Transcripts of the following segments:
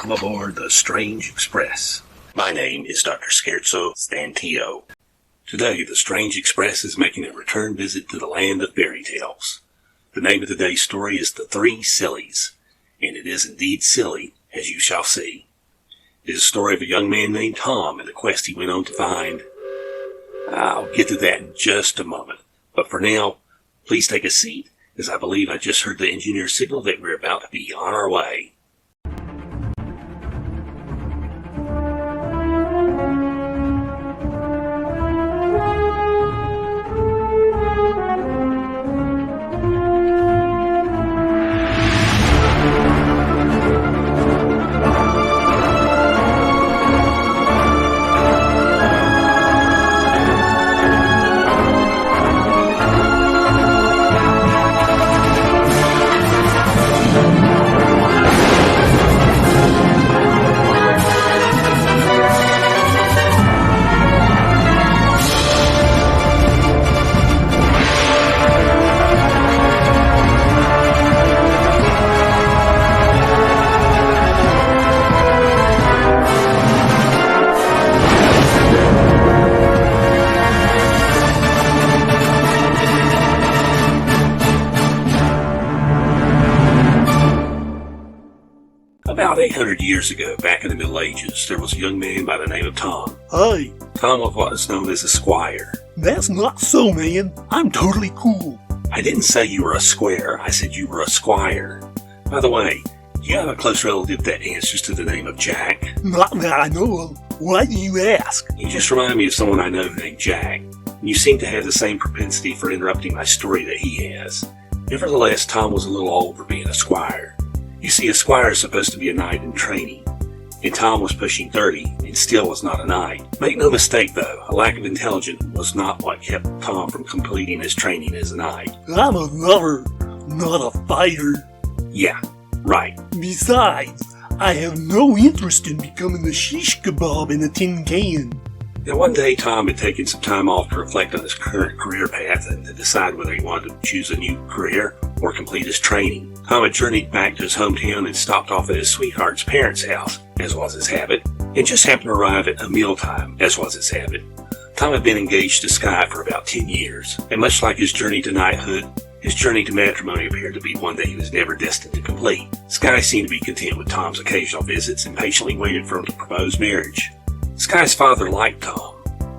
Welcome aboard the Strange Express. My name is Dr. Scherzo Stantio. Today, the Strange Express is making a return visit to the land of fairy tales. The name of today's story is The Three Sillies, and it is indeed silly, as you shall see. It is a story of a young man named Tom and the quest he went on to find. I'll get to that in just a moment, but for now, please take a seat, as I believe I just heard the engineer signal that we're about to be on our way. About 800 years ago, back in the Middle Ages, there was a young man by the name of Tom. Hi. Tom was what is known as a squire. That's not so, man. I'm totally cool. I didn't say you were a square, I said you were a squire. By the way, do you have a close relative that answers to the name of Jack? Not that I know of. Why do you ask? You just remind me of someone I know named Jack. You seem to have the same propensity for interrupting my story that he has. Nevertheless, Tom was a little old for being a squire. You see, a squire is supposed to be a knight in training, and Tom was pushing 30 and still was not a knight. Make no mistake though, a lack of intelligence was not what kept Tom from completing his training as a knight. I'm a lover, not a fighter. Yeah, right. Besides, I have no interest in becoming a shish kebab in a tin can. Now one day Tom had taken some time off to reflect on his current career path and to decide whether he wanted to choose a new career or complete his training. Tom had journeyed back to his hometown and stopped off at his sweetheart's parents' house, as was his habit, and just happened to arrive at a mealtime, as was his habit. Tom had been engaged to Skye for about 10 years, and much like his journey to knighthood, his journey to matrimony appeared to be one that he was never destined to complete. Skye seemed to be content with Tom's occasional visits and patiently waited for him to propose marriage. Skye's father liked Tom,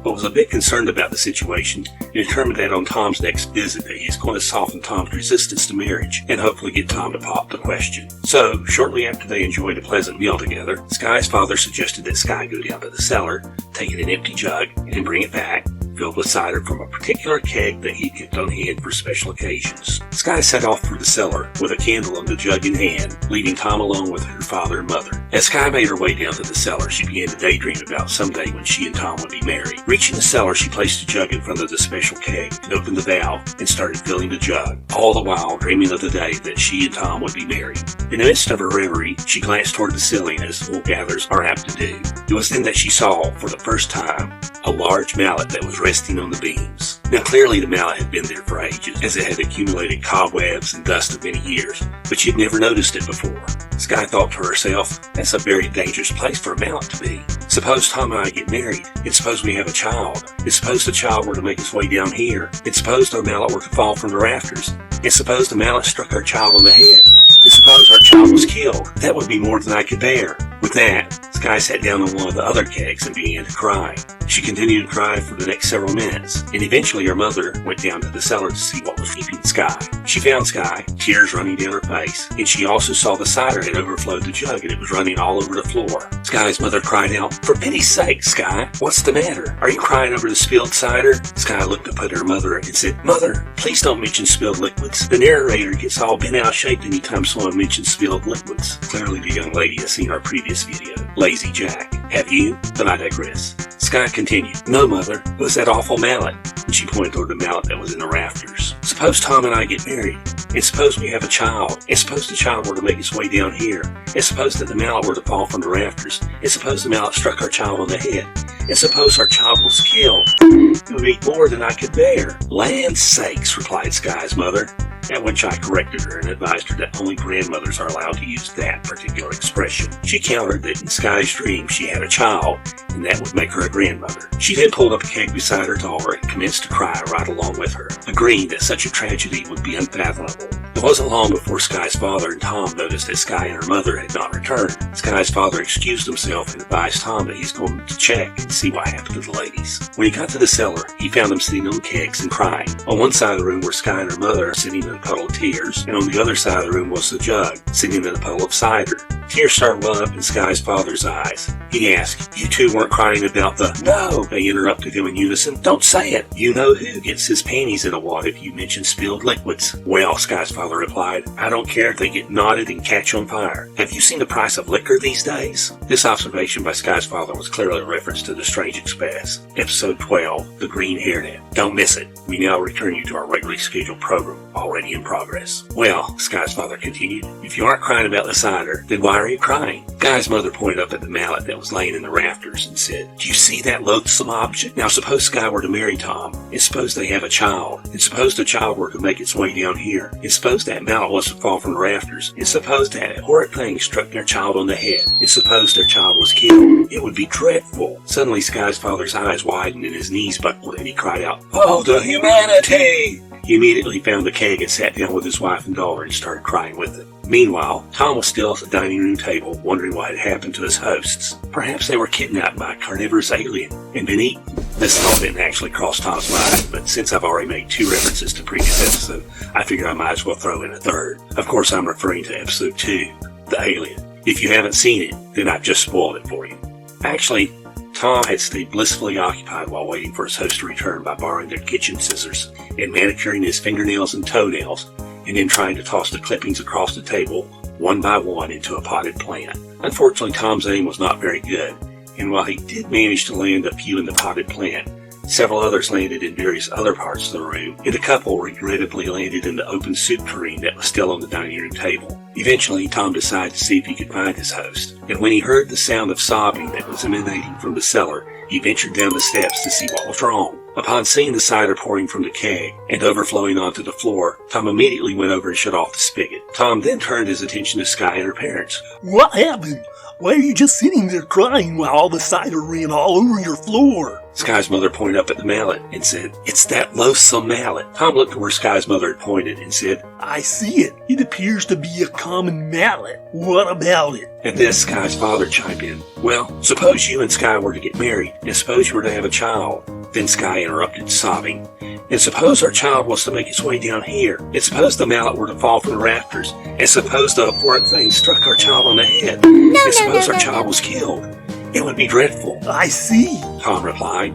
but was a bit concerned about the situation and determined that on Tom's next visit that he is going to soften Tom's resistance to marriage and hopefully get Tom to pop the question. So, shortly after they enjoyed a pleasant meal together, Skye's father suggested that Skye go down to the cellar, take an empty jug, and bring it back, filled with cider from a particular keg that he kept on hand for special occasions. Skye set off for the cellar with a candle and the jug in hand, leaving Tom alone with her father and mother. As Skye made her way down to the cellar, she began to daydream about someday when she and Tom would be married. Reaching the cellar, she placed the jug in front of the special keg and opened the valve and started filling the jug, all the while dreaming of the day that she and Tom would be married. In the midst of her reverie, she glanced toward the ceiling as wool-gatherers are apt to do. It was then that she saw, for the first time, a large mallet that was resting on the beams. Now clearly the mallet had been there for ages, as it had accumulated cobwebs and dust of many years, but she had never noticed it before. Skye thought to herself, that's a very dangerous place for a mallet to be. Suppose Tom and I get married, and suppose we have a child, and suppose the child were to make its way down here, and suppose our mallet were to fall from the rafters, and suppose the mallet struck our child on the head, and suppose our child was killed. That would be more than I could bear. With that, Skye sat down on one of the other kegs and began to cry. She continued to cry for the next several minutes, and eventually her mother went down to the cellar to see what was keeping Skye. She found Skye, tears running down her face, and she also saw the cider had overflowed the jug and it was running all over the floor. Skye's mother cried out, "For pity's sake, Skye, what's the matter? Are you crying over the spilled cider?" Skye looked up at her mother and said, "Mother, please don't mention spilled liquids. The narrator gets all bent out of shape anytime someone mentions spilled liquids." Clearly the young lady has seen our previous video, Lazy Jack. Have you? But I digress. Skye continued, "No, Mother, it was that awful mallet." And she pointed toward the mallet that was in the rafters. "Suppose Tom and I get married, and suppose we have a child, and suppose the child were to make its way down here, and suppose that the mallet were to fall from the rafters, and suppose the mallet struck our child on the head, and suppose our child was killed. It would be more than I could bear." "Land sakes," replied Skye's mother. at which I corrected her and advised her that only grandmothers are allowed to use that particular expression. She countered that in Skye's dream she had a child, and that would make her a grandmother. She then pulled up a keg beside her daughter and commenced to cry right along with her, agreeing that such a tragedy would be unfathomable. It wasn't long before Skye's father and Tom noticed that Skye and her mother had not returned. Skye's father excused himself and advised Tom that he's going to check and see what happened to the ladies. When he got to the cellar, he found them sitting on kegs and crying. On one side of the room were Skye and her mother sitting in a puddle of tears, and on the other side of the room was the jug, sitting in a puddle of cider. Tears started welling up in Skye's father's eyes. He asked, "You two weren't crying about the—" "No," they interrupted him in unison. "Don't say it. You know who gets his panties in a wad if you mention spilled liquids." "Well," Skye's father replied, "I don't care if they get knotted and catch on fire. Have you seen the price of liquor these days?" This observation by Skye's father was clearly a reference to the Strange Express. Episode 12, The Green Hairnet. Don't miss it. We now return you to our regularly scheduled program, already in progress. "Well," Skye's father continued, "if you aren't crying about the cider, then why are you crying?" Skye's mother pointed up at the mallet that was laying in the rafters and said, "Do you see that loathsome object? Now suppose Skye were to marry Tom, and suppose they have a child, and suppose the child were to make its way down here, and suppose that mallet was to fall from the rafters, and suppose that horrid thing struck their child on the head, and suppose their child was killed. It would be dreadful." Suddenly Skye's father's eyes widened and his knees buckled, and he cried out, "Oh, the humanity!" He immediately found the keg and sat down with his wife and daughter and started crying with them. Meanwhile, Tom was still at the dining room table, wondering what had happened to his hosts. Perhaps they were kidnapped by a carnivorous alien and been eaten. This thought didn't actually cross Tom's mind, but since I've already made 2 references to previous episode, I figured I might as well throw in a third. Of course, I'm referring to episode 2, The Alien. If you haven't seen it, then I've just spoiled it for you. Actually, Tom had stayed blissfully occupied while waiting for his host to return by borrowing their kitchen scissors and manicuring his fingernails and toenails, and then trying to toss the clippings across the table, one by one, into a potted plant. Unfortunately, Tom's aim was not very good, and while he did manage to land a few in the potted plant, several others landed in various other parts of the room, and a couple regrettably landed in the open soup tureen that was still on the dining room table. Eventually, Tom decided to see if he could find his host, and when he heard the sound of sobbing that was emanating from the cellar, he ventured down the steps to see what was wrong. Upon seeing the cider pouring from the keg and overflowing onto the floor, Tom immediately went over and shut off the spigot. Tom then turned his attention to Skye and her parents. "What happened? Why are you just sitting there crying while all the cider ran all over your floor?" Skye's mother pointed up at the mallet and said, "It's that loathsome mallet." Tom looked to where Skye's mother had pointed and said, "I see it. It appears to be a common mallet. What about it?" At this, Skye's father chimed in, "Well, suppose you and Skye were to get married, and suppose you were to have a child." Then Skye interrupted, sobbing, "And suppose our child was to make its way down here, and suppose the mallet were to fall from the rafters, and suppose the abhorrent thing struck our child on the head, and suppose our child was killed. It would be dreadful." "I see," Tom replied,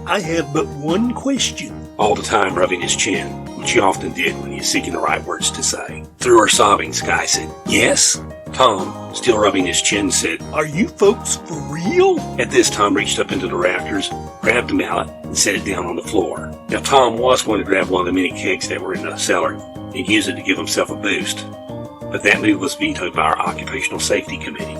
"I have but one question." all the time rubbing his chin, which he often did when he was seeking the right words to say. Through her sobbing, Skye said, "Yes?" Tom, still rubbing his chin, said, "Are you folks for real?" At this, Tom reached up into the rafters, grabbed the mallet, and set it down on the floor. Now, Tom was going to grab one of the many kegs that were in the cellar and use it to give himself a boost, but that move was vetoed by our Occupational Safety Committee.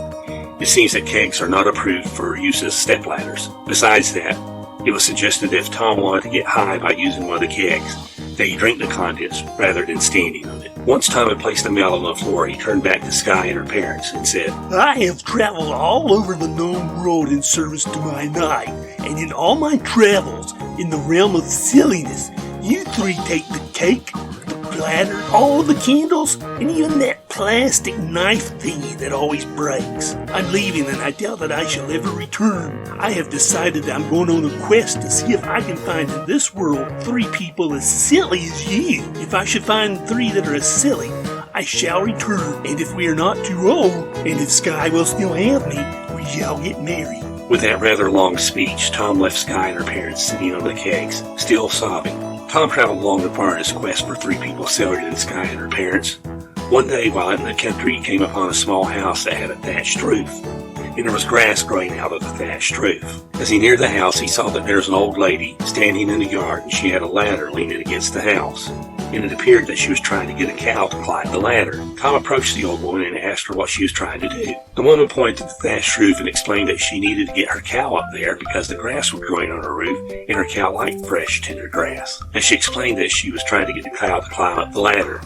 It seems that kegs are not approved for use as stepladders. Besides that, it was suggested that if Tom wanted to get high by using one of the kegs, that he drink the contents rather than standing on it. Once Tom had placed the mallet on the floor, he turned back to Skye and her parents and said, "I have traveled all over the known world in service to my knight, and in all my travels in the realm of silliness, you three take the cake, the platter, all the candles, and even that plastic knife thingy that always breaks. I'm leaving, and I doubt that I shall ever return. I have decided that I'm going on a quest to see if I can find in this world 3 people as silly as you. If I should find 3 that are as silly, I shall return, and if we are not too old, and if Skye will still have me, we shall get married." With that rather long speech, Tom left Skye and her parents sitting on the kegs, still sobbing. Tom traveled along the bar in his quest for 3 people sillier than Skye and her parents. One day, while out in the country, he came upon a small house that had a thatched roof, and there was grass growing out of the thatched roof. As he neared the house, he saw that there was an old lady standing in the yard, and she had a ladder leaning against the house. and it appeared that she was trying to get a cow to climb the ladder. Tom approached the old woman and asked her what she was trying to do. The woman pointed to the thatched roof and explained that she needed to get her cow up there because the grass was growing on her roof and her cow liked fresh, tender grass. And she explained that she was trying to get the cow to climb up the ladder,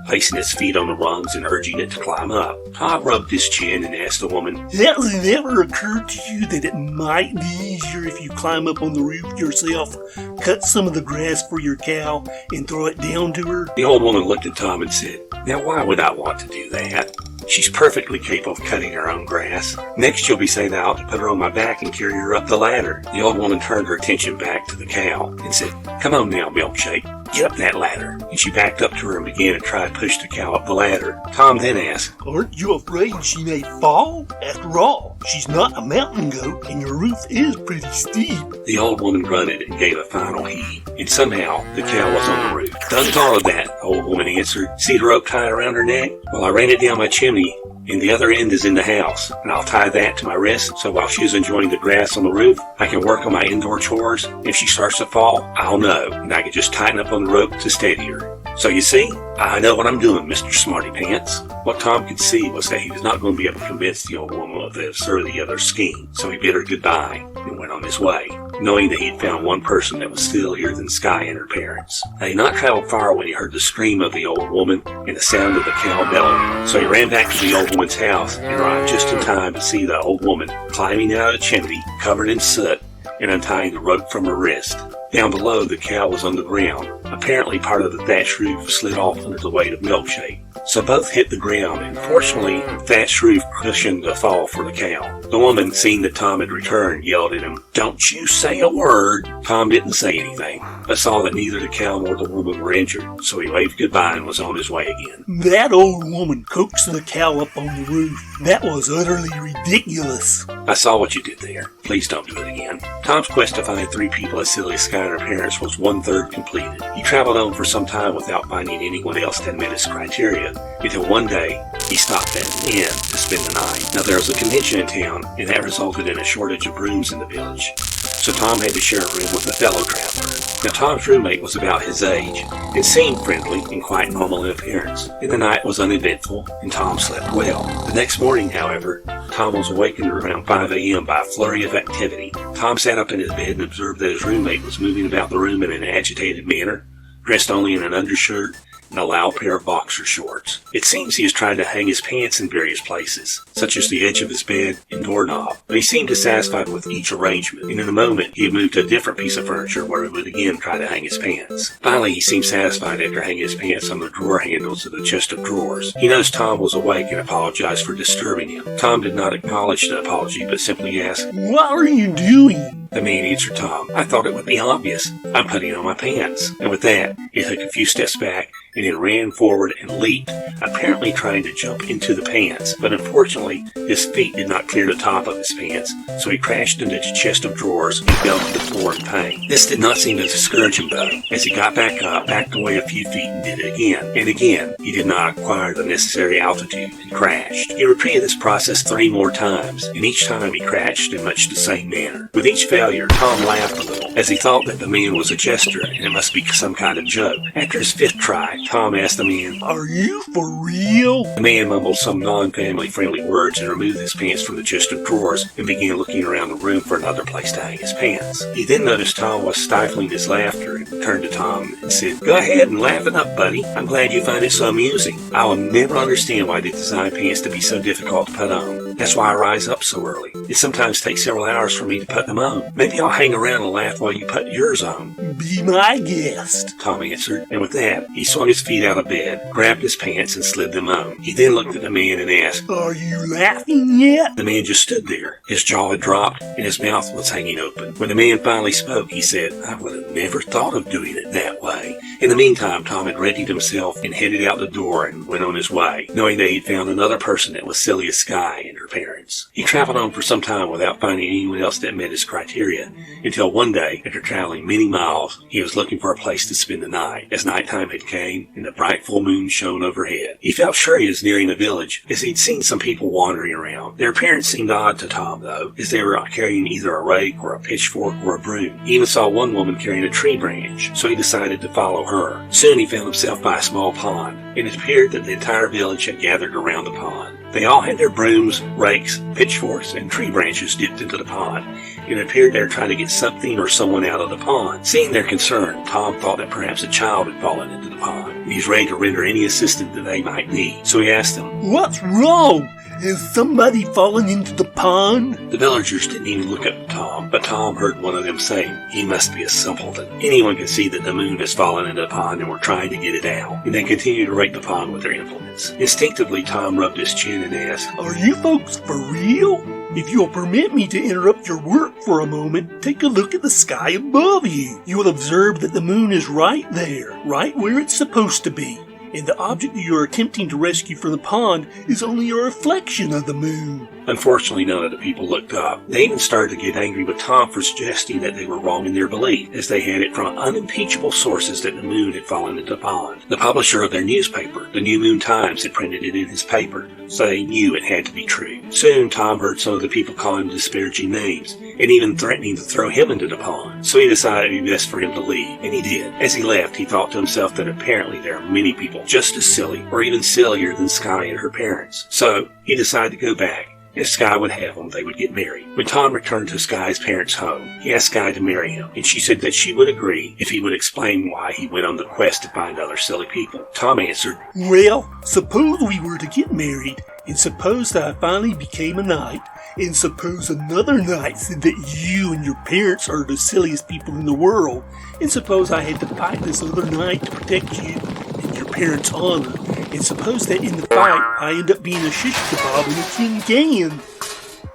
placing its feet on the rungs and urging it to climb up. Tom rubbed his chin and asked the woman, "Has it ever occurred to you that it might be easier if you climb up on the roof yourself, cut some of the grass for your cow, and throw it down to her?" The old woman looked at Tom and said, "Now why would I want to do that? She's perfectly capable of cutting her own grass. Next, you'll be saying that I ought to put her on my back and carry her up the ladder." The old woman turned her attention back to the cow and said, "Come on now, Milkshake, get up that ladder." And she backed up to her and began to try to push the cow up the ladder. Tom then asked, "Aren't you afraid she may fall? After all, she's not a mountain goat, and your roof is pretty steep." The old woman grunted and gave a final heave, and somehow the cow was on the roof. "Done thought of that," the old woman answered. "See the rope tied around her neck? Well, I ran it down my chimney, and the other end is in the house, and I'll tie that to my wrist, so while she's enjoying the grass on the roof, I can work on my indoor chores. If she starts to fall, I'll know, and I can just tighten up on the rope to steady her. So you see, I know what I'm doing, Mr. Smarty Pants." What Tom could see was that he was not going to be able to convince the old woman of the absurdity of their scheme, so he bid her goodbye and went on his way, knowing that he had found one person that was sillier than Skye and her parents. They had not traveled far when he heard the scream of the old woman and the sound of the cow bellowing. So he ran back to the old woman's house and arrived just in time to see the old woman climbing out of the chimney, covered in soot, and untying the rope from her wrist. Down below, the cow was on the ground. Apparently, part of the thatched roof slid off under the weight of Milkshake. So both hit the ground, and fortunately, the thatched roof cushioned the fall for the cow. The woman, seeing that Tom had returned, yelled at him, "Don't you say a word!" Tom didn't say anything, but saw that neither the cow nor the woman were injured, so he waved goodbye and was on his way again. "That old woman coaxed the cow up on the roof. That was utterly ridiculous." "I saw what you did there. Please don't do it again." Tom's quest to find three people as silly as Skye and her parents was 1/3 completed. He traveled on for some time without finding anyone else that met his criteria, until one day he stopped at an inn to spend the night. Now there was a convention in town, and that resulted in a shortage of rooms in the village, so Tom had to share a room with a fellow traveler. Now Tom's roommate was about his age, and seemed friendly and quite normal in appearance, and the night was uneventful, and Tom slept well. The next morning, however, Tom was awakened around 5 a.m. by a flurry of activity. Tom sat up in his bed and observed that his roommate was moving about the room in an agitated manner, dressed only in an undershirt and a loud pair of boxer shorts. It seems he was trying to hang his pants in various places, such as the edge of his bed and doorknob, but he seemed dissatisfied with each arrangement, and in a moment he had moved to a different piece of furniture where he would again try to hang his pants. Finally, he seemed satisfied after hanging his pants on the drawer handles of the chest of drawers. He noticed Tom was awake and apologized for disturbing him. Tom did not acknowledge the apology, but simply asked, "What are you doing?" The man answered Tom, "I thought it would be obvious. I'm putting on my pants." And with that, he took a few steps back and then ran forward and leaped, apparently trying to jump into the pants, but unfortunately his feet did not clear the top of his pants, so he crashed into the chest of drawers and fell to the floor in pain. This did not seem to discourage him though, as he got back up, backed away a few feet and did it again. And again, he did not acquire the necessary altitude and crashed. He repeated this process 3 more times, and each time he crashed in much the same manner. With each failure, Tom laughed a little, as he thought that the man was a jester and it must be some kind of joke. After his 5th try, Tom asked the man, "Are you for real?" The man mumbled some non-family friendly words and removed his pants from the chest of drawers and began looking around the room for another place to hang his pants. He then noticed Tom was stifling his laughter and turned to Tom and said, "Go ahead and laugh it up, buddy. I'm glad you find it so amusing. I will never understand why they design pants to be so difficult to put on. That's why I rise up so early. It sometimes takes several hours for me to put them on. Maybe I'll hang around and laugh while you put yours on." "Be my guest," Tom answered, and with that, he swung his feet out of bed, grabbed his pants, and slid them on. He then looked at the man and asked, "Are you laughing yet?" The man just stood there. His jaw had dropped, and his mouth was hanging open. When the man finally spoke, he said, "I would have never thought of doing it that way." In the meantime, Tom had readied himself and headed out the door and went on his way, knowing that he'd found another person that was silly as Skye and her parents. He traveled on for some time without finding anyone else that met his criteria, until one day, after traveling many miles, he was looking for a place to spend the night. As nighttime had came, and the bright full moon shone overhead, he felt sure he was nearing a village, as he'd seen some people wandering around. Their appearance seemed odd to Tom, though, as they were carrying either a rake or a pitchfork or a broom. He even saw one woman carrying a tree branch, so he decided to follow her. Soon he found himself by a small pond, and it appeared that the entire village had gathered around the pond. They all had their brooms, rakes, pitchforks, and tree branches dipped into the pond. It appeared they were trying to get something or someone out of the pond. Seeing their concern, Tom thought that perhaps a child had fallen into the pond, and he was ready to render any assistance that they might need. So he asked them, "What's wrong? Has somebody fallen into the pond?" The villagers didn't even look up at Tom, but Tom heard one of them saying, "He must be a simpleton. Anyone can see that the moon has fallen into the pond and we're trying to get it out." And they continued to rake the pond with their implements. Instinctively, Tom rubbed his chin and asked, "Are you folks for real? If you'll permit me to interrupt your work for a moment, take a look at the sky above you. You will observe that the moon is right there, right where it's supposed to be. And the object you are attempting to rescue from the pond is only a reflection of the moon." Unfortunately, none of the people looked up. They even started to get angry with Tom for suggesting that they were wrong in their belief, as they had it from unimpeachable sources that the moon had fallen into the pond. The publisher of their newspaper, the New Moon Times, had printed it in his paper, so they knew it had to be true. Soon, Tom heard some of the people call him disparaging names, and even threatening to throw him into the pond. So he decided it would be best for him to leave, and he did. As he left, he thought to himself that apparently there are many people just as silly, or even sillier than Skye and her parents. So he decided to go back. If Skye would have them, they would get married. When Tom returned to Skye's parents' home, he asked Skye to marry him, and she said that she would agree if he would explain why he went on the quest to find other silly people. Tom answered, "Well, suppose we were to get married, and suppose that I finally became a knight, and suppose another knight said that you and your parents are the silliest people in the world, and suppose I had to fight this other knight to protect you and your parents' honor, and suppose that in the fight I end up being a shish kebab and a tin can.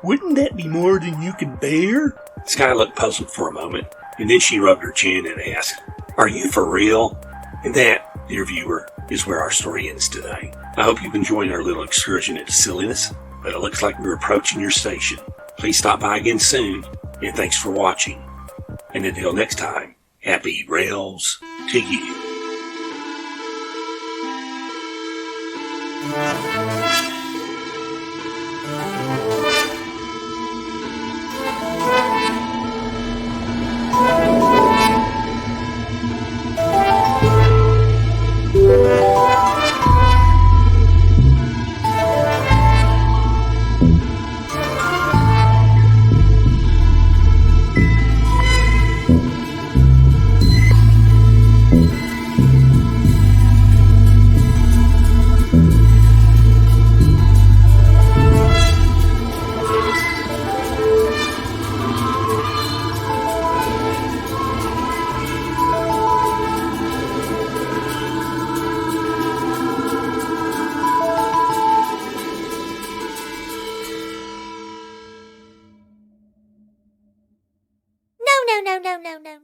Wouldn't that be more than you can bear?" Skye looked puzzled for a moment, and then she rubbed her chin and asked, "Are you for real?" And that, dear viewer, is where our story ends today. I hope you've enjoyed our little excursion into silliness, but it looks like we're approaching your station. Please stop by again soon, and thanks for watching. And until next time, happy rails to you. No.